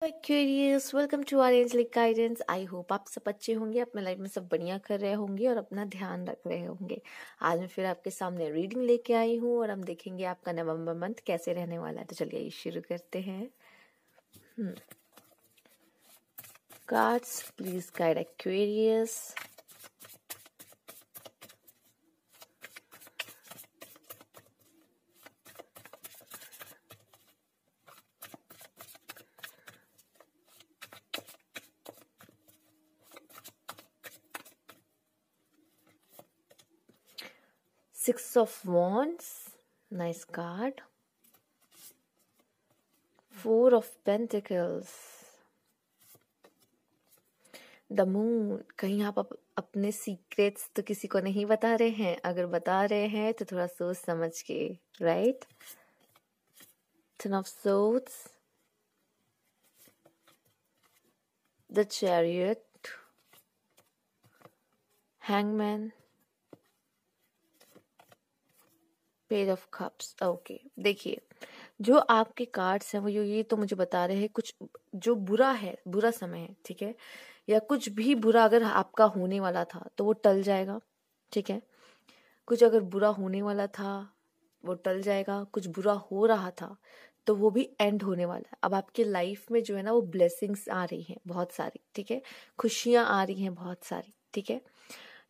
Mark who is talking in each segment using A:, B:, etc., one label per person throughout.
A: Curious welcome to our angelic guidance. I hope आप सब अच्छे होंगे, अपने लाइफ में सब बढ़िया कर रहे होंगे और अपना ध्यान रख रहे होंगे। आज मैं फिर आपके सामने रीडिंग लेके आई हूँ और हम देखेंगे आपका नवंबर मंथ कैसे रहने वाला है। तो चलिए शुरू करते हैं। Cards please guide Aquarius. Six of Wands, nice card. Four of Pentacles, the moon. कहीं आप अपने सीक्रेट्स तो किसी को नहीं बता रहे हैं, अगर बता रहे हैं तो थोड़ा सोच समझ के, right. Ten of swords, the chariot, hangman, page of cups. Okay, देखिए जो आपके कार्ड्स हैं वो ये तो मुझे बता रहे हैं कुछ जो बुरा है, बुरा समय है, ठीक है, या कुछ भी बुरा अगर आपका होने वाला था तो वो टल जाएगा, ठीक है। कुछ अगर बुरा होने वाला था वो टल जाएगा, कुछ बुरा हो रहा था तो वो भी एंड होने वाला है। अब आपके लाइफ में जो है ना वो ब्लेसिंग्स आ रही हैं बहुत सारी, ठीक है, खुशियां आ रही हैं बहुत सारी, ठीक है।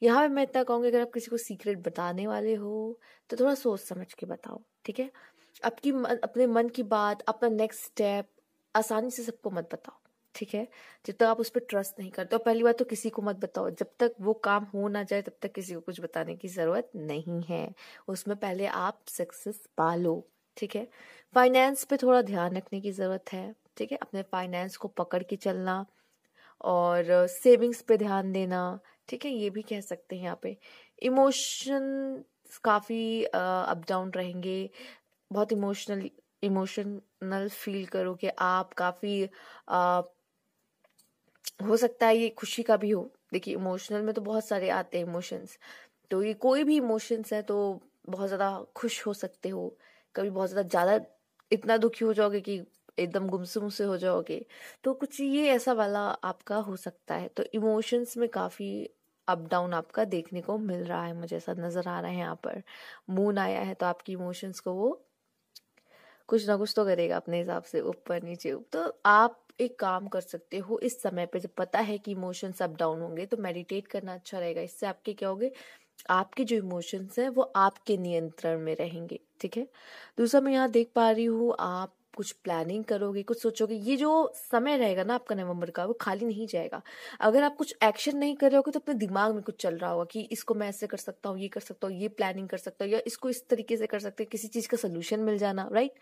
A: यहाँ पे मैं इतना कहूँगी, अगर आप किसी को सीक्रेट बताने वाले हो तो थोड़ा सोच समझ के बताओ, ठीक है। अपने मन की बात, अपना नेक्स्ट स्टेप आसानी से सबको मत बताओ, ठीक है। जब तक आप उस पर ट्रस्ट नहीं करते, और पहली बात तो किसी को मत बताओ, जब तक वो काम हो ना जाए तब तक किसी को कुछ बताने की जरूरत नहीं है। उसमें पहले आप सक्सेस पालो, ठीक है। फाइनेंस पे थोड़ा ध्यान रखने की जरूरत है, ठीक है। अपने फाइनेंस को पकड़ के चलना और सेविंग्स पे ध्यान देना, ठीक है, ये भी कह सकते हैं। यहाँ पे इमोशन काफी अप डाउन रहेंगे, बहुत इमोशनल फील करोगे आप, काफी हो सकता है ये खुशी का भी हो। देखिए इमोशनल में तो बहुत सारे आते हैं इमोशंस, तो ये कोई भी इमोशंस है तो बहुत ज्यादा खुश हो सकते हो, कभी बहुत ज्यादा इतना दुखी हो जाओगे कि एकदम गुमसुम से हो जाओगे, तो कुछ ये ऐसा वाला आपका हो सकता है। तो इमोशंस में काफी अप डाउन आपका देखने को मिल रहा है, मुझे ऐसा नजर आ रहा है। यहाँ पर मून आया है तो आपकी इमोशंस को वो कुछ ना कुछ तो करेगा अपने हिसाब से, ऊपर नीचे। तो आप एक काम कर सकते हो इस समय पे, जब पता है कि इमोशंस अप डाउन होंगे तो मेडिटेट करना अच्छा रहेगा। इससे आपके क्या होगे, आपके जो इमोशंस हैं वो आपके नियंत्रण में रहेंगे, ठीक है। दूसरा मैं यहाँ देख पा रही हूँ आप कुछ प्लानिंग करोगे, कुछ सोचोगे। ये जो समय रहेगा ना आपका नवंबर का, वो खाली नहीं जाएगा। अगर आप कुछ एक्शन नहीं कर रहे होगे तो अपने दिमाग में कुछ चल रहा होगा कि इसको मैं ऐसे कर सकता हूँ, ये कर सकता हूँ, ये प्लानिंग कर सकता हूँ, या इसको इस तरीके से कर सकते हैं, किसी चीज का सोल्यूशन मिल जाना, राइट।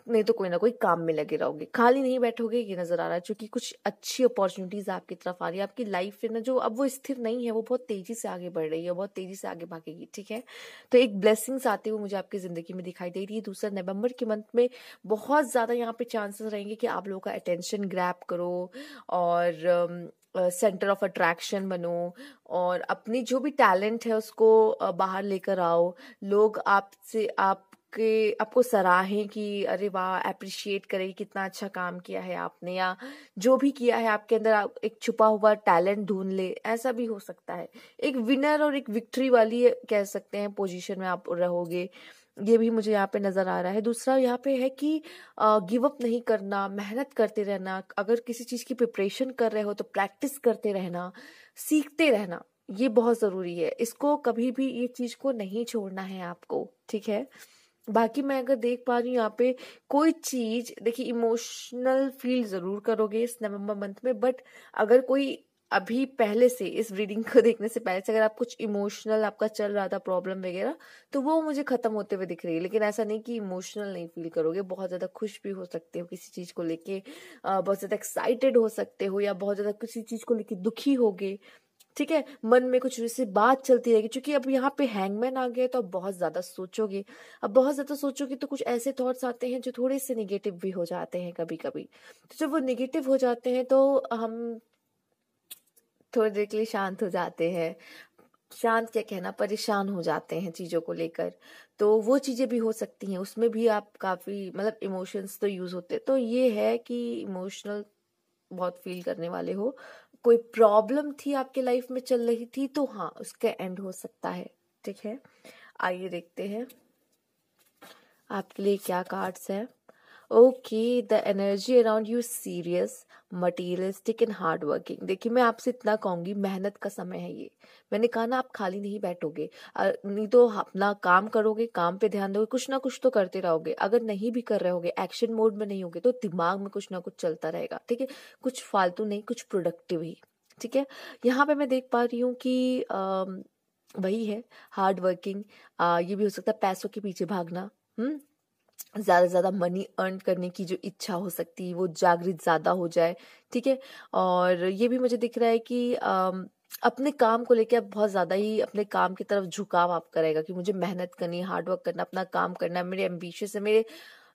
A: नहीं तो कोई ना कोई काम में लगे रहोगे, खाली नहीं बैठोगे, ये नजर आ रहा है। क्योंकि कुछ अच्छी अपॉर्चुनिटीज आपकी तरफ आ रही है। आपकी लाइफ है ना जो अब वो स्थिर नहीं है, वो बहुत तेजी से आगे बढ़ रही है, बहुत तेजी से आगे भागेगी, ठीक है। तो एक ब्लेसिंग्स आते हुए मुझे आपकी जिंदगी में दिखाई दे रही है। दूसरा, नवंबर के मंथ में बहुत ज्यादा यहाँ पे चांसेस रहेंगे कि आप लोगों का अटेंशन ग्रैब करो और सेंटर ऑफ अट्रैक्शन बनो, और अपनी जो भी टैलेंट है उसको बाहर लेकर आओ। लोग आपसे आपको सराहें कि अरे वाह, अप्रिशिएट करें कितना अच्छा काम किया है आपने, या जो भी किया है आपके अंदर आप एक छुपा हुआ टैलेंट ढूंढ ले, ऐसा भी हो सकता है। एक विनर और एक विक्ट्री वाली कह सकते हैं पोजीशन में आप रहोगे, ये भी मुझे यहाँ पे नजर आ रहा है। दूसरा यहाँ पे है कि गिव अप नहीं करना, मेहनत करते रहना। अगर किसी चीज की प्रिपरेशन कर रहे हो तो प्रैक्टिस करते रहना, सीखते रहना, ये बहुत जरूरी है। इसको कभी भी ये चीज को नहीं छोड़ना है आपको, ठीक है। बाकी मैं अगर देख पा रही हूँ यहाँ पे कोई चीज, देखिए इमोशनल फील जरूर करोगे इस नवंबर मंथ में, बट अगर कोई अभी पहले से इस रीडिंग को देखने से पहले से अगर आप कुछ इमोशनल आपका चल रहा था प्रॉब्लम वगैरह, तो वो मुझे खत्म होते हुए दिख रही है। लेकिन ऐसा नहीं कि इमोशनल नहीं फील करोगे, बहुत ज्यादा खुश भी हो सकते हो किसी चीज को लेके, बहुत ज्यादा एक्साइटेड हो सकते हो, या बहुत ज्यादा किसी चीज को लेके दुखी होगे, ठीक है। मन में कुछ ऐसी बात चलती रहेगी, क्योंकि अब यहाँ पे हैंगमैन आ गया है तो अब बहुत ज्यादा सोचोगे। अब बहुत ज्यादा सोचोगे तो कुछ ऐसे थॉट्स आते हैं जो थोड़े से निगेटिव भी हो जाते हैं कभी कभी। तो जब वो निगेटिव हो जाते हैं तो हम थोड़ी देर के लिए शांत हो जाते हैं, शांत क्या कहना, परेशान हो जाते हैं चीज़ों को लेकर, तो वो चीज़ें भी हो सकती हैं। उसमें भी आप काफ़ी मतलब इमोशंस तो यूज़ होते हैं। तो ये है कि इमोशनल बहुत फील करने वाले हो, कोई प्रॉब्लम थी आपके लाइफ में चल रही थी, तो हाँ उसका एंड हो सकता है। ठीक है, आइए देखते हैं आपके लिए क्या कार्ड्स है। Okay, the energy around you serious, materialistic and hard working. देखिए मैं आपसे इतना कहूंगी, मेहनत का समय है ये। मैंने कहा ना, आप खाली नहीं बैठोगे, नहीं तो अपना काम करोगे, काम पे ध्यान दोगे, कुछ ना कुछ तो करते रहोगे। अगर नहीं भी कर रहे होगे, एक्शन मोड में नहीं होगे, तो दिमाग में कुछ ना कुछ चलता रहेगा। ठीक है, कुछ फालतू नहीं, कुछ प्रोडक्टिव ही। ठीक है, यहाँ पे मैं देख पा रही हूँ कि वही है हार्ड वर्किंग। ये भी हो सकता है पैसों के पीछे भागना। ज्यादा से ज्यादा मनी अर्न करने की जो इच्छा हो सकती है वो जागृत ज्यादा हो जाए। ठीक है, और ये भी मुझे दिख रहा है कि अपने काम को लेकर आप बहुत ज्यादा ही अपने काम की तरफ झुकाव आप करेगा कि मुझे मेहनत करनी है, हार्डवर्क करना, अपना काम करना है, मेरे एम्बिशियस है, मेरे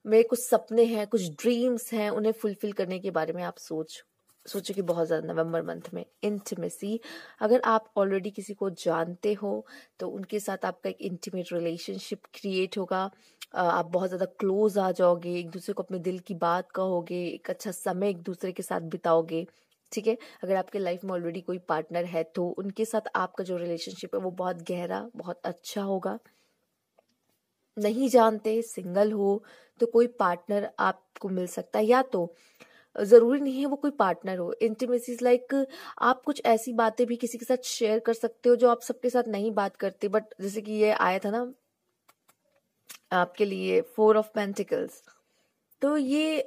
A: मेरे कुछ सपने हैं, कुछ ड्रीम्स हैं, उन्हें फुलफिल करने के बारे में आप सोचो कि बहुत ज़्यादा। नवंबर मंथ में इंटीमेसी, अगर आप ऑलरेडी किसी को जानते हो तो उनके साथ आपका एक इंटीमेट रिलेशनशिप क्रिएट होगा। आप बहुत ज़्यादा क्लोज आ जाओगे, एक दूसरे को अपने दिल की बात कहोगे, एक अच्छा समय एक दूसरे के साथ बिताओगे। ठीक है, अगर आपके लाइफ में ऑलरेडी कोई पार्टनर है तो उनके साथ आपका जो रिलेशनशिप है वो बहुत गहरा, बहुत अच्छा होगा। नहीं जानते, सिंगल हो, तो कोई पार्टनर आपको मिल सकता है, या तो जरूरी नहीं है वो कोई पार्टनर हो। इंटीमेसी इज लाइक आप कुछ ऐसी बातें भी किसी के साथ शेयर कर सकते हो जो आप सबके साथ नहीं बात करते, बट जैसे कि ये आया था ना आपके लिए 4 ऑफ पेंटिकल्स, तो ये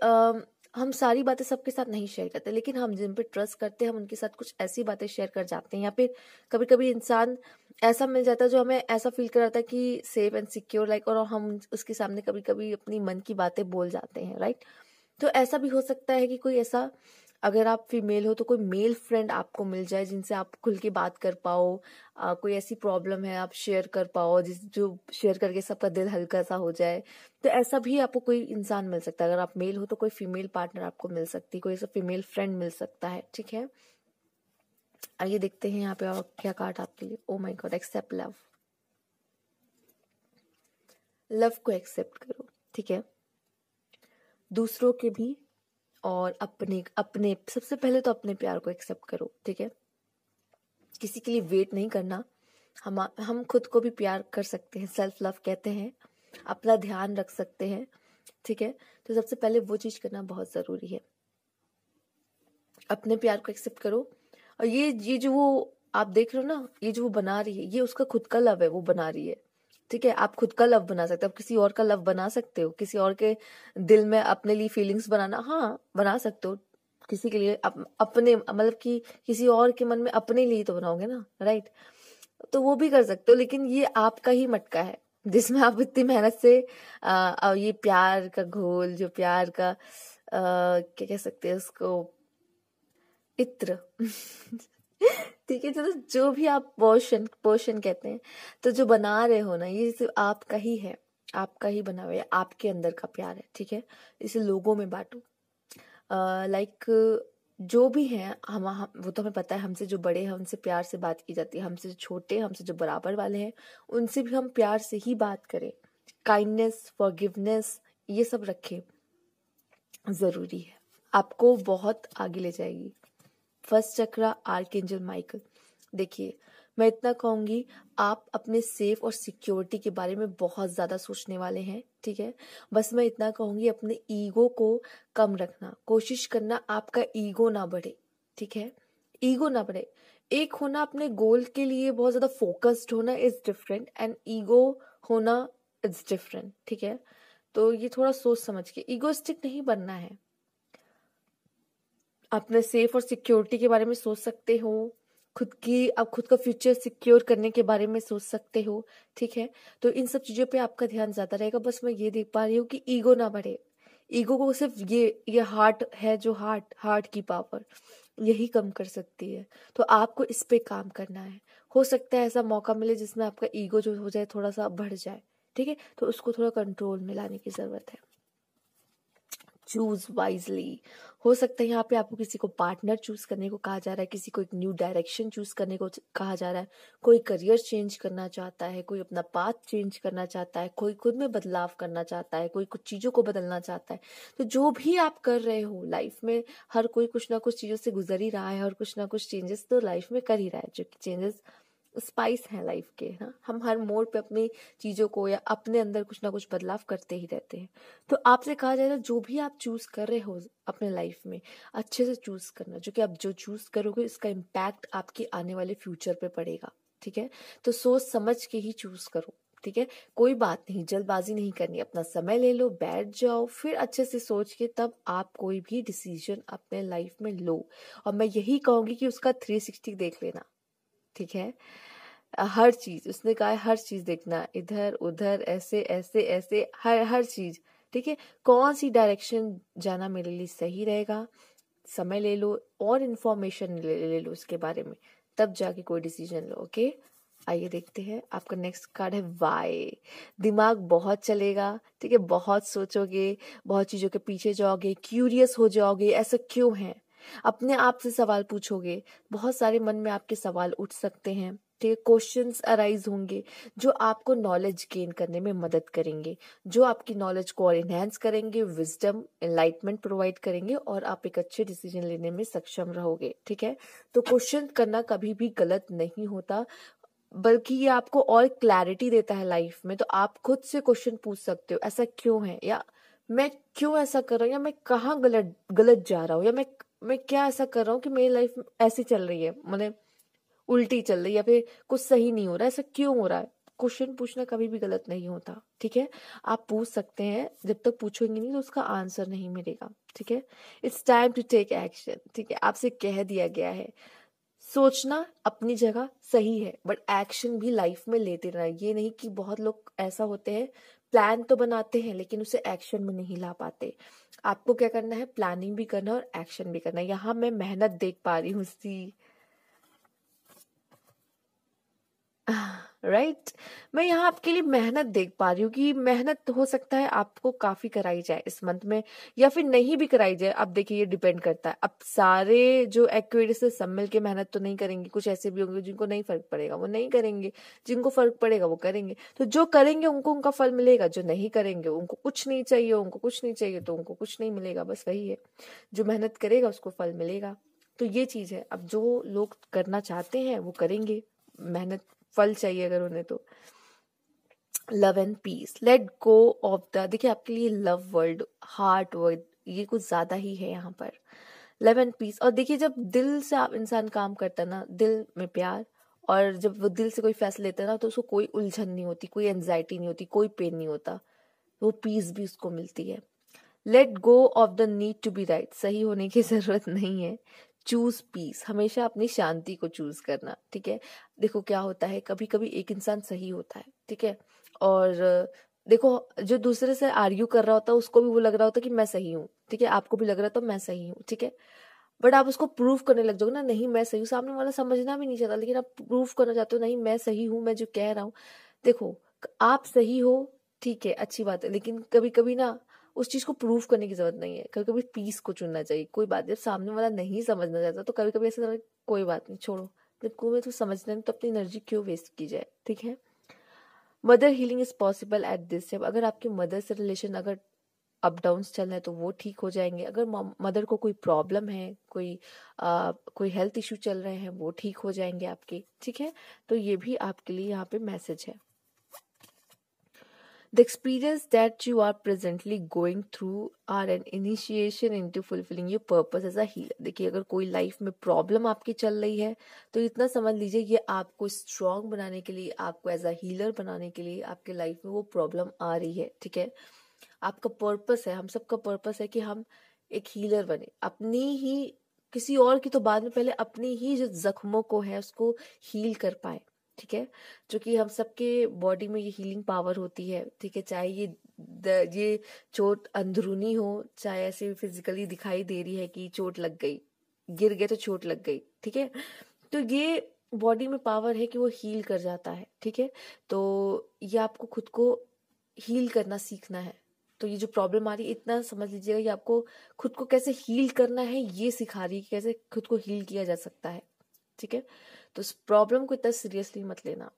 A: हम सारी बातें सबके साथ नहीं शेयर करते, लेकिन हम जिन पे ट्रस्ट करते हैं हम उनके साथ कुछ ऐसी बातें शेयर कर जाते हैं। या फिर कभी कभी इंसान ऐसा मिल जाता है जो हमें ऐसा फील कराता है कि सेफ एंड सिक्योर, लाइक, और हम उसके सामने कभी कभी अपनी मन की बातें बोल जाते हैं, राइट। तो ऐसा भी हो सकता है कि कोई ऐसा, अगर आप फीमेल हो तो कोई मेल फ्रेंड आपको मिल जाए जिनसे आप खुल के बात कर पाओ। कोई ऐसी प्रॉब्लम है आप शेयर कर पाओ, जिस जो शेयर करके सबका दिल हल्का सा हो जाए। तो ऐसा भी आपको कोई इंसान मिल सकता है। अगर आप मेल हो तो कोई फीमेल पार्टनर आपको मिल सकती है, कोई ऐसा फीमेल फ्रेंड मिल सकता है। ठीक है, आइए देखते हैं यहाँ पे और क्या कार्ड आपके लिए। Oh my god, accept love. Love को एक्सेप्ट करो। ठीक है, दूसरों के भी और अपने अपने सबसे पहले तो अपने प्यार को एक्सेप्ट करो। ठीक है, किसी के लिए वेट नहीं करना। हम खुद को भी प्यार कर सकते हैं, सेल्फ लव कहते हैं, अपना ध्यान रख सकते हैं। ठीक है, तो सबसे पहले वो चीज करना बहुत जरूरी है, अपने प्यार को एक्सेप्ट करो। और ये जो वो आप देख रहे हो ना, ये जो वो बना रही है, ये उसका खुद का लव है, वो बना रही है। ठीक है, आप खुद का लव बना सकते हो, आप किसी और का लव बना सकते हो, किसी और के दिल में अपने लिए फीलिंग्स बनाना, हाँ बना सकते हो। किसी के लिए अपने मतलब कि किसी और के मन में अपने लिए तो बनाओगे ना, राइट। तो वो भी कर सकते हो, लेकिन ये आपका ही मटका है जिसमें आप इतनी मेहनत से ये प्यार का घोल, जो प्यार का क्या कह सकते हैं उसको, इत्र ठीक है, चलो जो भी आप पोर्शन पोर्शन कहते हैं, तो जो बना रहे हो ना, ये सिर्फ आपका ही है, आपका ही बना हुआ है, आपके अंदर का प्यार है। ठीक है, इसे लोगों में बांटो। लाइक जो भी हैं हम वो तो हमें पता है, हमसे जो बड़े हैं उनसे प्यार से बात की जाती है, हमसे जो छोटे, हमसे जो बराबर वाले हैं उनसे भी हम प्यार से ही बात करें। काइंडनेस, फॉरगिवनेस, ये सब रखें, जरूरी है, आपको बहुत आगे ले जाएगी। फर्स्ट चक्रा आर्कएंजल माइकल। देखिए मैं इतना कहूंगी, आप अपने सेफ और सिक्योरिटी के बारे में बहुत ज्यादा सोचने वाले हैं। ठीक है, बस मैं इतना कहूंगी, अपने ईगो को कम रखना, कोशिश करना आपका ईगो ना बढ़े। ठीक है, ईगो ना बढ़े। एक होना अपने गोल के लिए बहुत ज्यादा फोकस्ड होना इज डिफरेंट, एंड ईगो होना इज डिफरेंट। ठीक है, तो ये थोड़ा सोच समझ के, ईगोस्टिक नहीं बनना है। अपने सेफ और सिक्योरिटी के बारे में सोच सकते हो, खुद का फ्यूचर सिक्योर करने के बारे में सोच सकते हो। ठीक है, तो इन सब चीजों पे आपका ध्यान ज्यादा रहेगा। बस मैं ये देख पा रही हूँ कि ईगो ना बढ़े। ईगो को सिर्फ ये हार्ट है, जो हार्ट की पावर यही कम कर सकती है। तो आपको इस पे काम करना है। हो सकता है ऐसा मौका मिले जिसमें आपका ईगो जो हो जाए, थोड़ा सा बढ़ जाए। ठीक है, तो उसको थोड़ा कंट्रोल में लाने की जरूरत है। Choose wisely. हो सकता है यहाँ पे आपको किसी को पार्टनर चूज करने को कहा जा रहा है, किसी को एक न्यू डायरेक्शन चूज करने को कहा जा रहा है, कोई करियर चेंज करना चाहता है, कोई अपना पाथ चेंज करना चाहता है, कोई खुद में बदलाव करना चाहता है, कोई कुछ चीजों को बदलना चाहता है। तो जो भी आप कर रहे हो लाइफ में, हर कोई कुछ ना कुछ चीजों से गुजर ही रहा है और कुछ ना कुछ चेंजेस तो लाइफ में कर ही रहा है, जो कि चेंजेस स्पाइस हैं लाइफ के, ना। हम हर मोड़ पे अपनी चीजों को या अपने अंदर कुछ ना कुछ बदलाव करते ही रहते हैं। तो आपसे कहा जाए तो जो भी आप चूज कर रहे हो अपने लाइफ में, अच्छे से चूज करना, जो कि आप जो चूज करोगे इसका इम्पैक्ट आपके आने वाले फ्यूचर पे पड़ेगा। ठीक है, तो सोच समझ के ही चूज करो। ठीक है, कोई बात नहीं, जल्दबाजी नहीं करनी, अपना समय ले लो, बैठ जाओ, फिर अच्छे से सोच के तब आप कोई भी डिसीजन अपने लाइफ में लो। और मैं यही कहूंगी कि उसका 360 देख लेना। ठीक है, हर चीज उसने कहा है, हर चीज देखना, इधर उधर, ऐसे ऐसे ऐसे, हर हर चीज। ठीक है, कौन सी डायरेक्शन जाना मेरे लिए सही रहेगा, समय ले लो और इन्फॉर्मेशन ले लो इसके बारे में, तब जाके कोई डिसीजन लो। ओके, आइए देखते हैं, आपका नेक्स्ट कार्ड है वाई। दिमाग बहुत चलेगा, ठीक है, बहुत सोचोगे, बहुत चीजों के पीछे जाओगे, क्यूरियस हो जाओगे, ऐसा क्यों है, अपने आप से सवाल पूछोगे, बहुत सारे मन में आपके सवाल उठ सकते हैं। ठीक है, क्वेश्चंस अराइज होंगे जो आपको नॉलेज गेन करने में मदद करेंगे, जो आपकी नॉलेज को और इनहेंस करेंगे, विजडम एनलाइटमेंट प्रोवाइड करेंगे और आप एक अच्छे डिसीजन लेने में सक्षम रहोगे। ठीक है, तो क्वेश्चन करना कभी भी गलत नहीं होता, बल्कि ये आपको और क्लैरिटी देता है लाइफ में। तो आप खुद से क्वेश्चन पूछ सकते हो, ऐसा क्यों है, या मैं क्यों ऐसा कर रहा हूँ, या मैं कहाँ गलत गलत जा रहा हूँ, या मैं क्या ऐसा कर रहा हूँ कि मेरी लाइफ ऐसी चल रही है, मतलब उल्टी चल रही है, या फिर कुछ सही नहीं हो रहा है, ऐसा क्यों हो रहा है। क्वेश्चन पूछना कभी भी गलत नहीं होता। ठीक है, आप पूछ सकते हैं, जब तक पूछोगे नहीं तो उसका आंसर नहीं मिलेगा। ठीक है, it's time to take action. ठीक है, आपसे कह दिया गया है, सोचना अपनी जगह सही है, बट एक्शन भी लाइफ में लेते रहना। ये नहीं कि बहुत लोग ऐसा होते हैं, प्लान तो बनाते हैं लेकिन उसे एक्शन में नहीं ला पाते। आपको क्या करना है, प्लानिंग भी करना है और एक्शन भी करना है। यहाँ मैं मेहनत देख पा रही हूँ सी, राइट, मैं यहाँ आपके लिए मेहनत देख पा रही हूँ कि मेहनत हो सकता है आपको काफी कराई जाए इस मंथ में, या फिर नहीं भी कराई जाए। अब देखिए, ये डिपेंड करता है, अब सारे जो एक्टिविटीज से सब मिल के मेहनत तो नहीं करेंगे, कुछ ऐसे भी होंगे जिनको नहीं फर्क पड़ेगा वो नहीं करेंगे, जिनको फर्क पड़ेगा वो करेंगे। तो जो करेंगे उनको उनका फल मिलेगा, जो नहीं करेंगे उनको कुछ नहीं चाहिए, उनको कुछ नहीं चाहिए तो उनको कुछ नहीं मिलेगा, बस वही है। जो मेहनत करेगा उसको फल मिलेगा। तो ये चीज है, अब जो लोग करना चाहते हैं वो करेंगे, मेहनत फल चाहिए अगर उन्हें तो। Love and peace, let go of the, देखिए आपके लिए लव वर्ड, हार्ट वर्ड, ये कुछ ज्यादा ही है यहाँ पर। लव एंड पीस, और देखिए जब दिल से आप इंसान काम करता है ना, दिल में प्यार, और जब वो दिल से कोई फैसला लेता है ना, तो उसको कोई उलझन नहीं होती, कोई एंजाइटी नहीं होती, कोई पेन नहीं होता, वो पीस भी उसको मिलती है। Let go of the need to be right, सही होने की जरूरत नहीं है, चूज पीस, हमेशा अपनी शांति को चूज करना। ठीक है, देखो क्या होता है, कभी कभी एक इंसान सही होता है, ठीक है, और देखो जो दूसरे से आर्ग्यू कर रहा होता है उसको भी वो लग रहा होता है कि मैं सही हूँ, ठीक है, आपको भी लग रहा था मैं सही हूँ, ठीक है, बट आप उसको प्रूफ करने लग जाओगे ना, नहीं मैं सही हूँ, सामने वाला समझना भी नहीं चाहता, लेकिन आप प्रूफ करना चाहते हो, नहीं मैं सही हूँ, मैं जो कह रहा हूँ। देखो, आप सही हो, ठीक है, अच्छी बात है, लेकिन कभी कभी ना उस चीज को प्रूफ करने की जरूरत नहीं है, कभी कभी पीस को चुनना चाहिए। कोई बात, जब सामने वाला नहीं समझना चाहता तो कभी कभी ऐसा लगता है, कोई बात नहीं, छोड़ो, जब कोई तो समझना नहीं तो अपनी एनर्जी क्यों वेस्ट की जाए। ठीक है, mother healing is possible at this step, अगर आपके मदर से रिलेशन अगर अप डाउन्स चल रहे हैं तो वो ठीक हो जाएंगे। अगर मदर को कोई प्रॉब्लम है, कोई हेल्थ इश्यू चल रहे हैं, वो ठीक हो जाएंगे आपके। ठीक है, तो ये भी आपके लिए यहाँ पे मैसेज है। The experience that you are presently going through are an initiation into fulfilling your purpose as a healer। देखिए, अगर कोई लाइफ में प्रॉब्लम आपकी चल रही है तो इतना समझ लीजिए ये आपको स्ट्रांग बनाने के लिए, आपको एज अ हीलर बनाने के लिए आपके लाइफ में वो प्रॉब्लम आ रही है। ठीक है, आपका पर्पस है, हम सबका पर्पस है कि हम एक हीलर बने, अपनी ही, किसी और की तो बाद में, पहले अपनी ही जो जख्मों को है उसको हील कर पाए। ठीक है, जो कि हम सबके बॉडी में ये हीलिंग पावर होती है। ठीक है, चाहे ये चोट अंदरूनी हो, चाहे ऐसे फिजिकली दिखाई दे रही है कि चोट लग गई, गिर गए तो चोट लग गई। ठीक है, तो ये बॉडी में पावर है कि वो हील कर जाता है। ठीक है, तो ये आपको खुद को हील करना सीखना है। तो ये जो प्रॉब्लम आ रही है, इतना समझ लीजिएगा कि आपको खुद को कैसे हील करना है ये सिखा रही है कि कैसे खुद को हील किया जा सकता है। ठीक है, तो इस प्रॉब्लम को इतना सीरियसली मत लेना,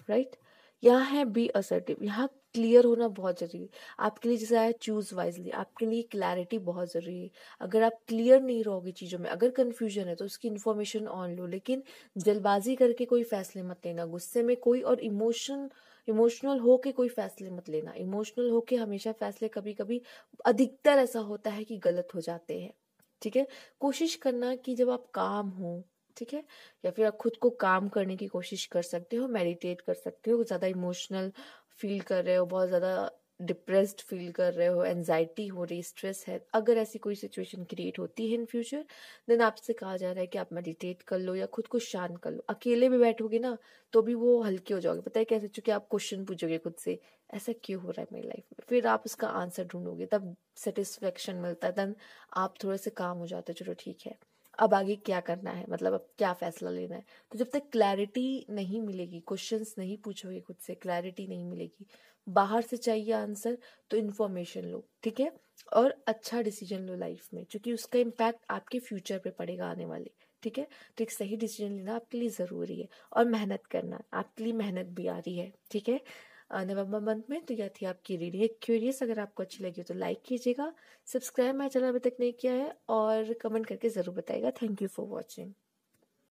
A: राइट। यहाँ है बी असर्टिव, यहाँ क्लियर होना बहुत जरूरी है आपके लिए। जैसे आया चूज वाइजली, आपके लिए क्लैरिटी बहुत जरूरी है। अगर आप क्लियर नहीं रहोगे चीजों में, अगर कंफ्यूजन है तो उसकी इन्फॉर्मेशन ऑन लो, लेकिन जल्दबाजी करके कोई फैसले मत लेना, गुस्से में कोई, और इमोशनल होके कोई फैसले मत लेना। इमोशनल होके हमेशा फैसले कभी कभी, अधिकतर ऐसा होता है कि गलत हो जाते हैं। ठीक है, कोशिश करना कि जब आप काम हो, ठीक है, या फिर आप खुद को काम करने की कोशिश कर सकते हो, मेडिटेट कर सकते हो, ज़्यादा इमोशनल फील कर रहे हो, बहुत ज़्यादा डिप्रेस्ड फील कर रहे हो, एनजाइटी हो रही, स्ट्रेस है, अगर ऐसी कोई सिचुएशन क्रिएट होती है इन फ्यूचर, देन आपसे कहा जा रहा है कि आप मेडिटेट कर लो या खुद को शांत कर लो। अकेले भी बैठोगे ना तो भी वो हल्के हो जाओगे। पता है कैसे? चूंकि आप क्वेश्चन पूछोगे खुद से, ऐसा क्यों हो रहा है मेरी लाइफ में, फिर आप उसका आंसर ढूंढोगे, तब सेटिस्फेक्शन मिलता है, देन आप थोड़े से काम हो जाते हो, चलो ठीक है अब आगे क्या करना है, मतलब अब क्या फैसला लेना है। तो जब तक क्लैरिटी नहीं मिलेगी, क्वेश्चंस नहीं पूछोगे खुद से, क्लैरिटी नहीं मिलेगी, बाहर से चाहिए आंसर, तो इन्फॉर्मेशन लो, ठीक है, और अच्छा डिसीजन लो लाइफ में, क्योंकि उसका इम्पैक्ट आपके फ्यूचर पे पड़ेगा आने वाले। ठीक है, तो एक सही डिसीजन लेना आपके लिए ज़रूरी है, और मेहनत करना, आपके लिए मेहनत भी आ रही है। ठीक है, नवंबर मंथ में। तो यह थी आपकी रीडिंग। एक क्यूरियस, अगर आपको अच्छी लगी हो तो लाइक कीजिएगा, सब्सक्राइब मेरा चैनल अभी तक नहीं किया है, और कमेंट करके ज़रूर बताइएगा। Thank you for watching.